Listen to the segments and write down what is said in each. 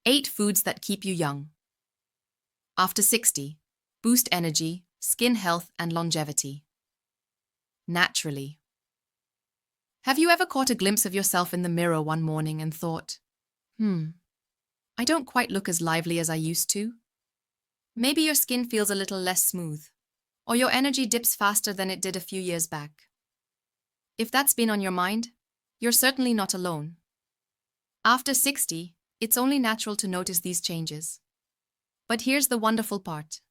8 foods that keep you young. After 60, boost energy, skin health, and longevity. Naturally. Have you ever caught a glimpse of yourself in the mirror one morning and thought, I don't quite look as lively as I used to? Maybe your skin feels a little less smooth, or your energy dips faster than it did a few years back. If that's been on your mind, you're certainly not alone. After 60, it's only natural to notice these changes. But here's the wonderful part.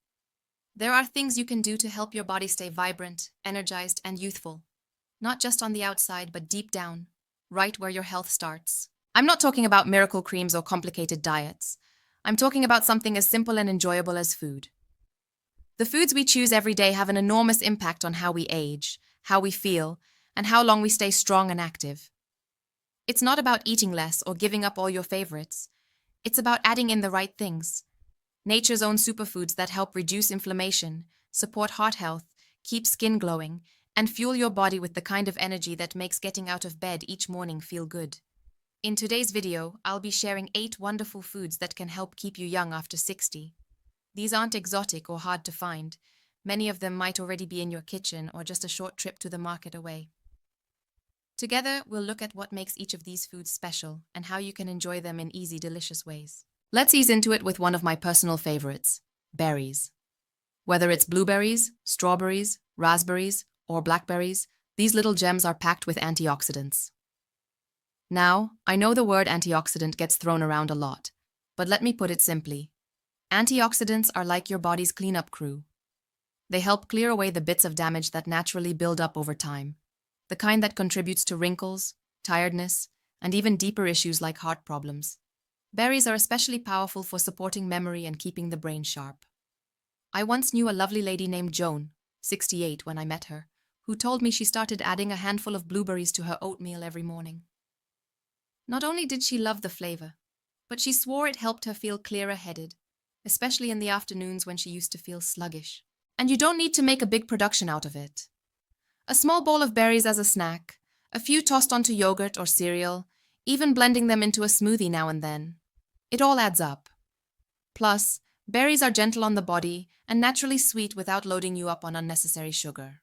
There are things you can do to help your body stay vibrant, energized, and youthful. Not just on the outside, but deep down, right where your health starts. I'm not talking about miracle creams or complicated diets. I'm talking about something as simple and enjoyable as food. The foods we choose every day have an enormous impact on how we age, how we feel, and how long we stay strong and active. It's not about eating less or giving up all your favorites. It's about adding in the right things. Nature's own superfoods that help reduce inflammation, support heart health, keep skin glowing, and fuel your body with the kind of energy that makes getting out of bed each morning feel good. In today's video, I'll be sharing 8 wonderful foods that can help keep you young after 60. These aren't exotic or hard to find. Many of them might already be in your kitchen or just a short trip to the market away. Together, we'll look at what makes each of these foods special and how you can enjoy them in easy, delicious ways. Let's ease into it with one of my personal favorites, berries. Whether it's blueberries, strawberries, raspberries, or blackberries, these little gems are packed with antioxidants. Now, I know the word antioxidant gets thrown around a lot, but let me put it simply. Antioxidants are like your body's cleanup crew. They help clear away the bits of damage that naturally build up over time, the kind that contributes to wrinkles, tiredness, and even deeper issues like heart problems. Berries are especially powerful for supporting memory and keeping the brain sharp. I once knew a lovely lady named Joan, 68 when I met her, who told me she started adding a handful of blueberries to her oatmeal every morning. Not only did she love the flavor, but she swore it helped her feel clearer-headed, especially in the afternoons when she used to feel sluggish. And you don't need to make a big production out of it. A small bowl of berries as a snack, a few tossed onto yogurt or cereal, even blending them into a smoothie now and then. It all adds up. Plus, berries are gentle on the body and naturally sweet without loading you up on unnecessary sugar.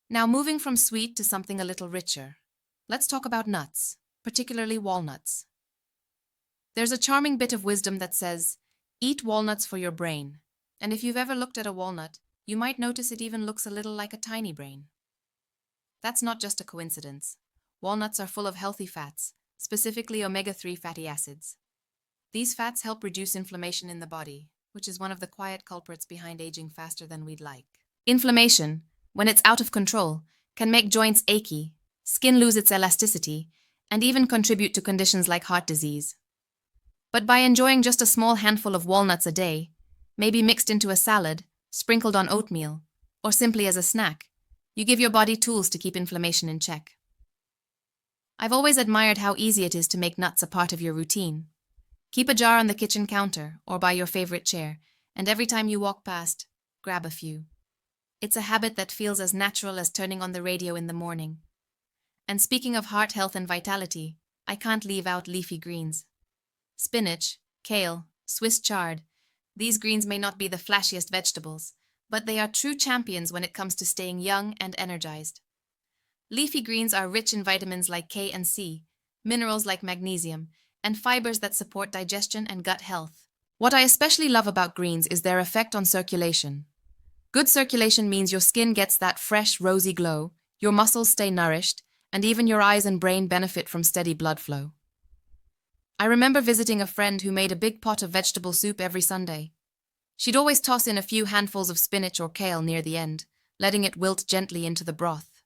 Now moving from sweet to something a little richer, let's talk about nuts, particularly walnuts. There's a charming bit of wisdom that says, eat walnuts for your brain. And if you've ever looked at a walnut, you might notice it even looks a little like a tiny brain. That's not just a coincidence. Walnuts are full of healthy fats, specifically omega-3 fatty acids. These fats help reduce inflammation in the body, which is one of the quiet culprits behind aging faster than we'd like. Inflammation, when it's out of control, can make joints achy, skin lose its elasticity, and even contribute to conditions like heart disease. But by enjoying just a small handful of walnuts a day, maybe mixed into a salad, sprinkled on oatmeal, or simply as a snack, you give your body tools to keep inflammation in check. I've always admired how easy it is to make nuts a part of your routine. Keep a jar on the kitchen counter or by your favorite chair, and every time you walk past, grab a few. It's a habit that feels as natural as turning on the radio in the morning. And speaking of heart health and vitality, I can't leave out leafy greens. Spinach, kale, Swiss chard. These greens may not be the flashiest vegetables, but they are true champions when it comes to staying young and energized. Leafy greens are rich in vitamins like K and C, minerals like magnesium, and fibers that support digestion and gut health. What I especially love about greens is their effect on circulation. Good circulation means your skin gets that fresh, rosy glow, your muscles stay nourished, and even your eyes and brain benefit from steady blood flow. I remember visiting a friend who made a big pot of vegetable soup every Sunday. She'd always toss in a few handfuls of spinach or kale near the end, letting it wilt gently into the broth.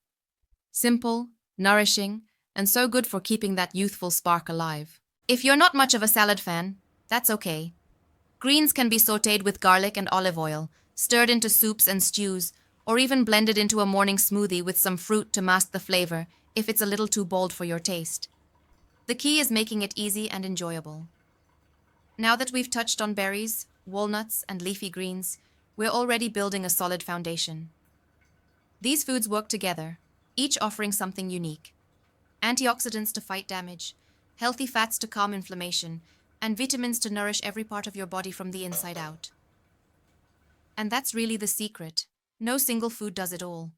Simple, nourishing, and so good for keeping that youthful spark alive. If you're not much of a salad fan, that's okay. Greens can be sautéed with garlic and olive oil, stirred into soups and stews, or even blended into a morning smoothie with some fruit to mask the flavor if it's a little too bold for your taste. The key is making it easy and enjoyable. Now that we've touched on berries, walnuts, and leafy greens, we're already building a solid foundation. These foods work together, each offering something unique. Antioxidants to fight damage, healthy fats to calm inflammation, and vitamins to nourish every part of your body from the inside out. And that's really the secret. No single food does it all.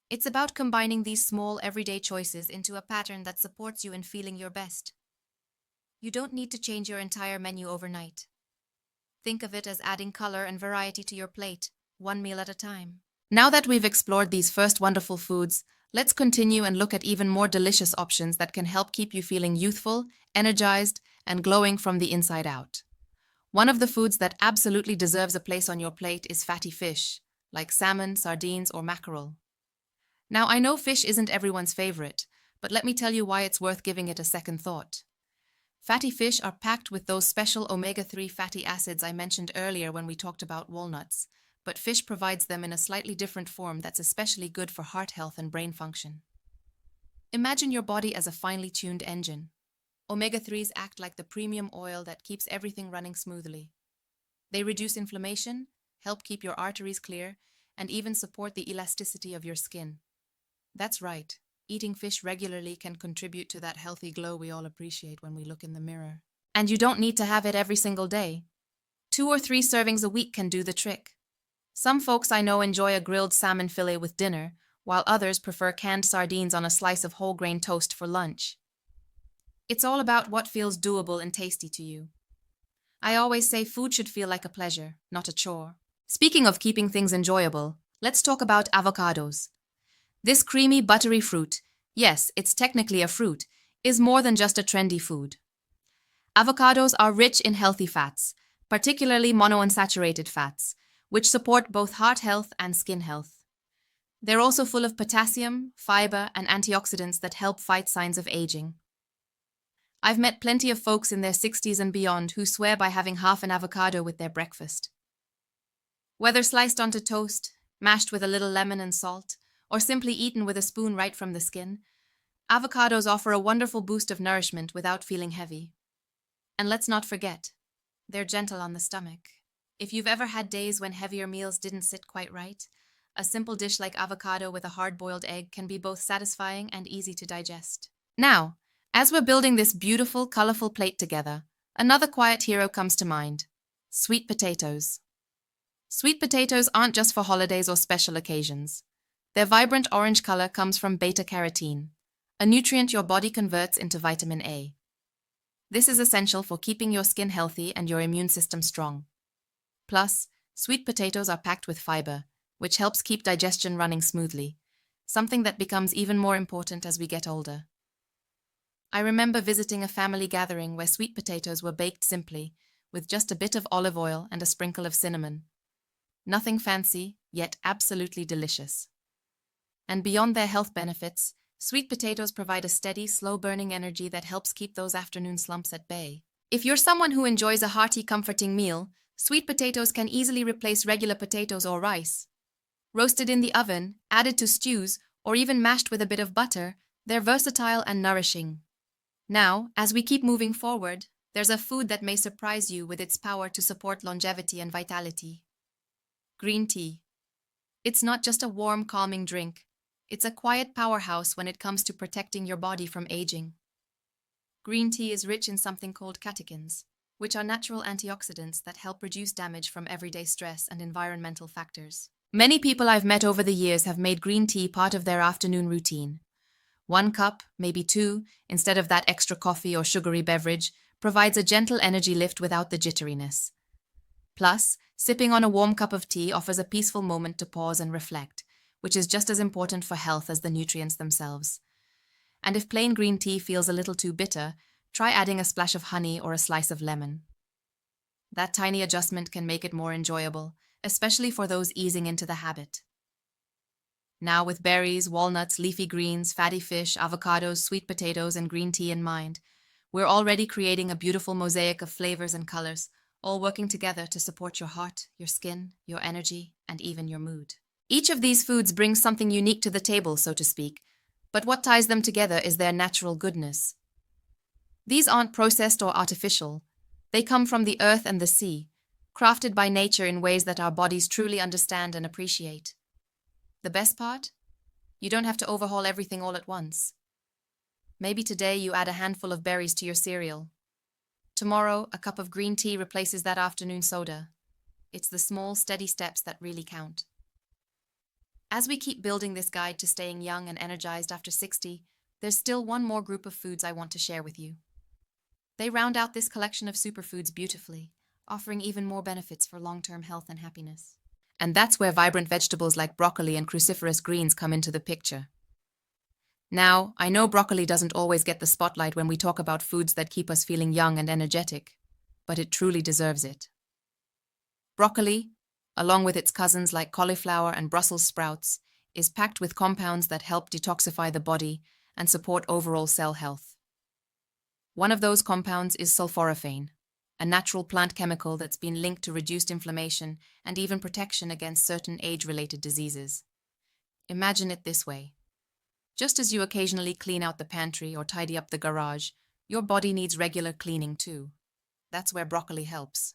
It's about combining these small, everyday choices into a pattern that supports you in feeling your best. You don't need to change your entire menu overnight. Think of it as adding color and variety to your plate, one meal at a time. Now that we've explored these first wonderful foods, let's continue and look at even more delicious options that can help keep you feeling youthful, energized, and glowing from the inside out. One of the foods that absolutely deserves a place on your plate is fatty fish, like salmon, sardines, or mackerel. Now, I know fish isn't everyone's favorite, but let me tell you why it's worth giving it a second thought. Fatty fish are packed with those special omega-3 fatty acids I mentioned earlier when we talked about walnuts, but fish provides them in a slightly different form that's especially good for heart health and brain function. Imagine your body as a finely tuned engine. Omega-3s act like the premium oil that keeps everything running smoothly. They reduce inflammation, help keep your arteries clear, and even support the elasticity of your skin. That's right, eating fish regularly can contribute to that healthy glow we all appreciate when we look in the mirror. And you don't need to have it every single day. 2 or 3 servings a week can do the trick. Some folks I know enjoy a grilled salmon fillet with dinner, while others prefer canned sardines on a slice of whole grain toast for lunch. It's all about what feels doable and tasty to you. I always say food should feel like a pleasure, not a chore. Speaking of keeping things enjoyable, let's talk about avocados. This creamy, buttery fruit, yes, it's technically a fruit, is more than just a trendy food. Avocados are rich in healthy fats, particularly monounsaturated fats, which support both heart health and skin health. They're also full of potassium, fiber, and antioxidants that help fight signs of aging. I've met plenty of folks in their 60s and beyond who swear by having half an avocado with their breakfast. Whether sliced onto toast, mashed with a little lemon and salt, or simply eaten with a spoon right from the skin, avocados offer a wonderful boost of nourishment without feeling heavy. And let's not forget, they're gentle on the stomach. If you've ever had days when heavier meals didn't sit quite right, a simple dish like avocado with a hard-boiled egg can be both satisfying and easy to digest. Now, as we're building this beautiful, colorful plate together, another quiet hero comes to mind: sweet potatoes. Sweet potatoes aren't just for holidays or special occasions. Their vibrant orange color comes from beta-carotene, a nutrient your body converts into vitamin A. This is essential for keeping your skin healthy and your immune system strong. Plus, sweet potatoes are packed with fiber, which helps keep digestion running smoothly, something that becomes even more important as we get older. I remember visiting a family gathering where sweet potatoes were baked simply, with just a bit of olive oil and a sprinkle of cinnamon. Nothing fancy, yet absolutely delicious. And beyond their health benefits, sweet potatoes provide a steady, slow-burning energy that helps keep those afternoon slumps at bay. If you're someone who enjoys a hearty, comforting meal, sweet potatoes can easily replace regular potatoes or rice. Roasted in the oven, added to stews, or even mashed with a bit of butter, they're versatile and nourishing. Now, as we keep moving forward, there's a food that may surprise you with its power to support longevity and vitality. Green tea. It's not just a warm, calming drink. It's a quiet powerhouse when it comes to protecting your body from aging. Green tea is rich in something called catechins, which are natural antioxidants that help reduce damage from everyday stress and environmental factors. Many people I've met over the years have made green tea part of their afternoon routine. 1 cup, maybe 2, instead of that extra coffee or sugary beverage, provides a gentle energy lift without the jitteriness. Plus, sipping on a warm cup of tea offers a peaceful moment to pause and reflect, which is just as important for health as the nutrients themselves. And if plain green tea feels a little too bitter, try adding a splash of honey or a slice of lemon. That tiny adjustment can make it more enjoyable, especially for those easing into the habit. Now, with berries, walnuts, leafy greens, fatty fish, avocados, sweet potatoes, and green tea in mind, we're already creating a beautiful mosaic of flavors and colors, all working together to support your heart, your skin, your energy, and even your mood. Each of these foods brings something unique to the table, so to speak, but what ties them together is their natural goodness. These aren't processed or artificial. They come from the earth and the sea, crafted by nature in ways that our bodies truly understand and appreciate. The best part? You don't have to overhaul everything all at once. Maybe today you add a handful of berries to your cereal. Tomorrow, a cup of green tea replaces that afternoon soda. It's the small, steady steps that really count. As we keep building this guide to staying young and energized after 60, there's still one more group of foods I want to share with you. They round out this collection of superfoods beautifully, offering even more benefits for long-term health and happiness. And that's where vibrant vegetables like broccoli and cruciferous greens come into the picture. Now, I know broccoli doesn't always get the spotlight when we talk about foods that keep us feeling young and energetic, but it truly deserves it. Broccoli, along with its cousins like cauliflower and Brussels sprouts, is packed with compounds that help detoxify the body and support overall cell health. One of those compounds is sulforaphane, a natural plant chemical that's been linked to reduced inflammation and even protection against certain age-related diseases. Imagine it this way. Just as you occasionally clean out the pantry or tidy up the garage, your body needs regular cleaning too. That's where broccoli helps.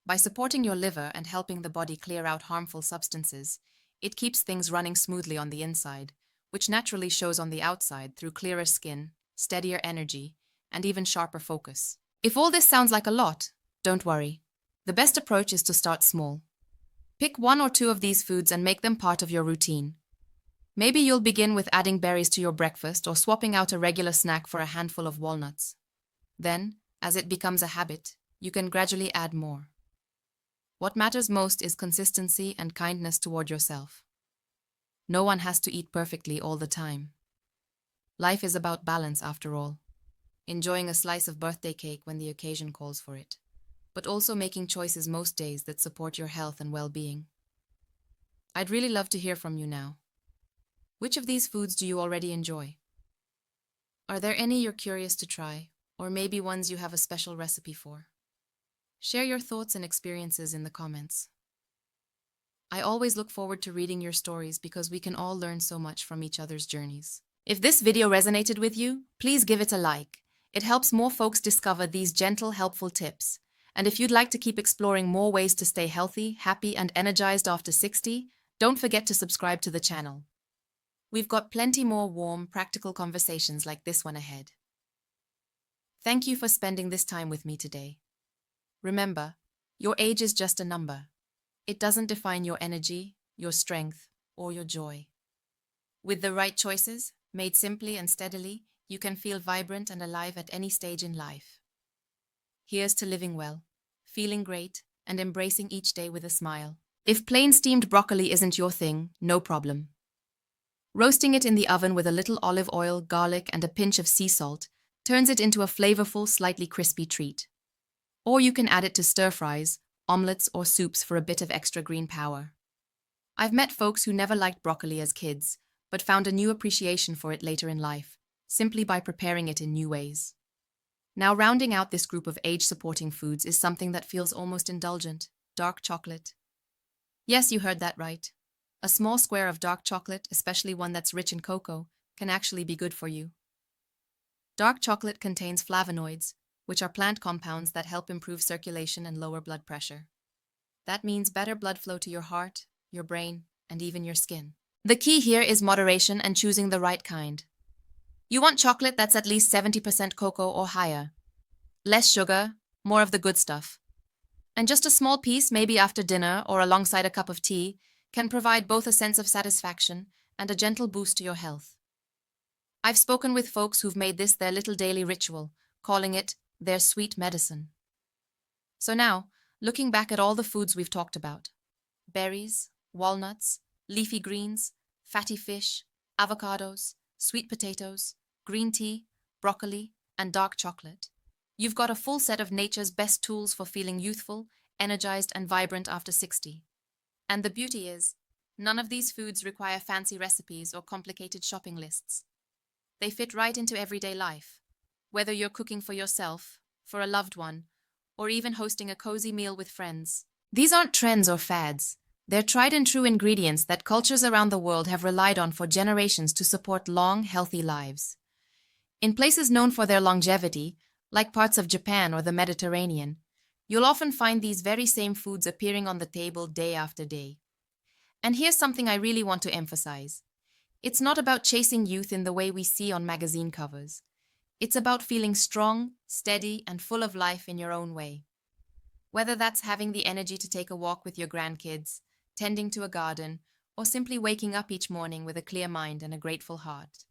By supporting your liver and helping the body clear out harmful substances, it keeps things running smoothly on the inside, which naturally shows on the outside through clearer skin, steadier energy, and even sharper focus. If all this sounds like a lot, don't worry. The best approach is to start small. Pick one or two of these foods and make them part of your routine. Maybe you'll begin with adding berries to your breakfast or swapping out a regular snack for a handful of walnuts. Then, as it becomes a habit, you can gradually add more. What matters most is consistency and kindness toward yourself. No one has to eat perfectly all the time. Life is about balance after all. Enjoying a slice of birthday cake when the occasion calls for it, but also making choices most days that support your health and well-being. I'd really love to hear from you now. Which of these foods do you already enjoy? Are there any you're curious to try, or maybe ones you have a special recipe for? Share your thoughts and experiences in the comments. I always look forward to reading your stories because we can all learn so much from each other's journeys. If this video resonated with you, please give it a like. It helps more folks discover these gentle, helpful tips. And if you'd like to keep exploring more ways to stay healthy, happy, and energized after 60, don't forget to subscribe to the channel. We've got plenty more warm, practical conversations like this one ahead. Thank you for spending this time with me today. Remember, your age is just a number. It doesn't define your energy, your strength, or your joy. With the right choices, made simply and steadily, you can feel vibrant and alive at any stage in life. Here's to living well, feeling great, and embracing each day with a smile. If plain steamed broccoli isn't your thing, no problem. Roasting it in the oven with a little olive oil, garlic, and a pinch of sea salt turns it into a flavorful, slightly crispy treat. Or you can add it to stir-fries, omelets, or soups for a bit of extra green power. I've met folks who never liked broccoli as kids, but found a new appreciation for it later in life, simply by preparing it in new ways. Now, rounding out this group of age-supporting foods is something that feels almost indulgent: dark chocolate. Yes, you heard that right. A small square of dark chocolate, especially one that's rich in cocoa, can actually be good for you. Dark chocolate contains flavonoids, which are plant compounds that help improve circulation and lower blood pressure. That means better blood flow to your heart, your brain, and even your skin. The key here is moderation and choosing the right kind. You want chocolate that's at least 70% cocoa or higher. Less sugar, more of the good stuff. And just a small piece, maybe after dinner or alongside a cup of tea, can provide both a sense of satisfaction and a gentle boost to your health. I've spoken with folks who've made this their little daily ritual, calling it their sweet medicine. So now, looking back at all the foods we've talked about: berries, walnuts, leafy greens, fatty fish, avocados, sweet potatoes, green tea, broccoli, and dark chocolate. You've got a full set of nature's best tools for feeling youthful, energized, and vibrant after 60. And the beauty is, none of these foods require fancy recipes or complicated shopping lists. They fit right into everyday life, whether you're cooking for yourself, for a loved one, or even hosting a cozy meal with friends. These aren't trends or fads. They're tried and true ingredients that cultures around the world have relied on for generations to support long, healthy lives. In places known for their longevity, like parts of Japan or the Mediterranean, you'll often find these very same foods appearing on the table day after day. And here's something I really want to emphasize. It's not about chasing youth in the way we see on magazine covers. It's about feeling strong, steady, and full of life in your own way. Whether that's having the energy to take a walk with your grandkids, tending to a garden, or simply waking up each morning with a clear mind and a grateful heart.